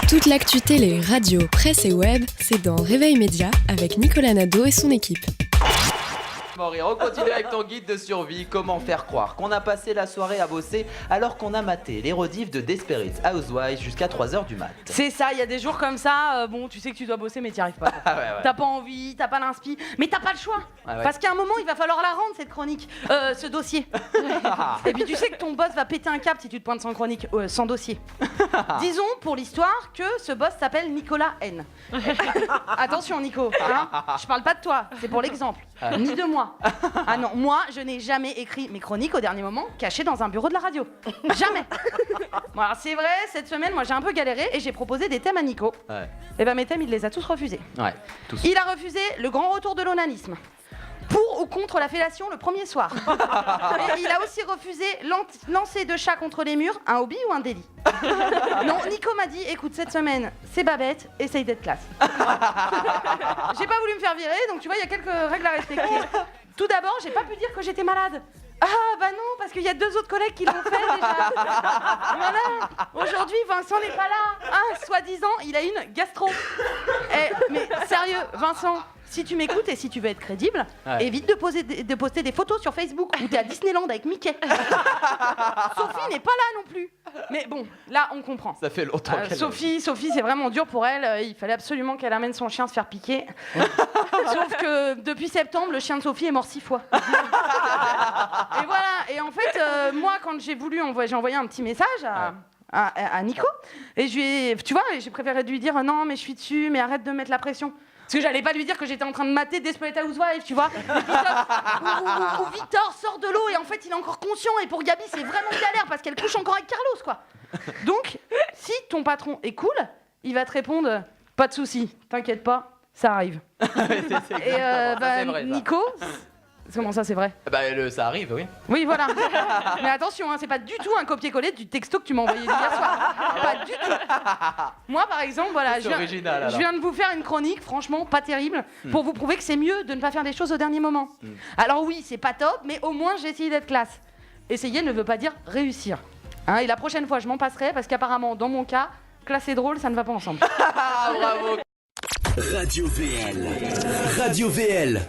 Toute l'actu télé, radio, presse et web, c'est dans Réveil Média avec Nicolas Nadeau et son équipe. Maurice, on continue avec ton guide de survie. Comment faire croire qu'on a passé la soirée à bosser alors qu'on a maté les rediffs de Desperate Housewives jusqu'à 3h du mat. C'est ça, il y a des jours comme ça, bon, tu sais que tu dois bosser mais t'y arrives pas. Ah ouais. T'as pas envie, t'as pas l'inspi, mais t'as pas le choix. Ouais. Parce qu'à un moment, il va falloir la rendre cette chronique, ce dossier. Et puis tu sais que ton boss va péter un câble si tu te pointes sans chronique, sans dossier. Disons pour l'histoire que ce boss s'appelle Nicolas N. Attention Nico, hein, je parle pas de toi, c'est pour l'exemple, ni de moi. Ah non, moi je n'ai jamais écrit mes chroniques au dernier moment cachées dans un bureau de la radio. Jamais. Bon, alors c'est vrai, cette semaine moi j'ai un peu galéré et j'ai proposé des thèmes à Nico. Ouais. Et ben mes thèmes il les a tous refusés. Ouais, tous. Il a refusé le grand retour de l'onanisme. Pour ou contre la fellation le premier soir. Et il a aussi refusé lancer de chat contre les murs, un hobby ou un délit. Non, Nico m'a dit, écoute, cette semaine, c'est Babette, essaye d'être classe. J'ai pas voulu me faire virer, donc tu vois, il y a quelques règles à respecter. Tout d'abord, j'ai pas pu dire que j'étais malade. Ah bah non, parce qu'il y a 2 autres collègues qui l'ont fait déjà. Voilà. Aujourd'hui, Vincent n'est pas là. Ah, soi-disant, il a une gastro. Mais sérieux, Vincent, si tu m'écoutes et si tu veux être crédible, évite de poster des photos sur Facebook où t'es à Disneyland avec Mickey. Sophie n'est pas là non plus. Mais bon, là on comprend. Ça fait longtemps qu'elle Sophie, c'est vraiment dur pour elle. Il fallait absolument qu'elle amène son chien se faire piquer. Sauf que depuis septembre, le chien de Sophie est mort 6 fois. Et voilà. Et en fait, moi, quand j'ai envoyé un petit message à Nico. Et tu vois, j'ai préféré lui dire non, mais je suis dessus, mais arrête de mettre la pression. Parce que j'allais pas lui dire que j'étais en train de mater Desperate Housewives, tu vois. Ou Victor sort de l'eau et en fait il est encore conscient. Et pour Gabi, c'est vraiment galère parce qu'elle couche encore avec Carlos, quoi. Donc, si ton patron est cool, il va te répondre pas de soucis, t'inquiète pas, ça arrive. c'est vrai, Nico. Comment ça, c'est vrai? Ça arrive, oui. Oui, voilà. Mais attention, hein, c'est pas du tout un copier-coller du texto que tu m'as envoyé hier soir. Pas du tout. Moi, par exemple, voilà, je viens de vous faire une chronique, franchement, pas terrible, pour vous prouver que c'est mieux de ne pas faire des choses au dernier moment. Alors oui, c'est pas top, mais au moins j'ai essayé d'être classe. Essayer ne veut pas dire réussir. Hein, et la prochaine fois, je m'en passerai, parce qu'apparemment, dans mon cas, classe et drôle, ça ne va pas ensemble. Bravo. Radio VL. Radio VL.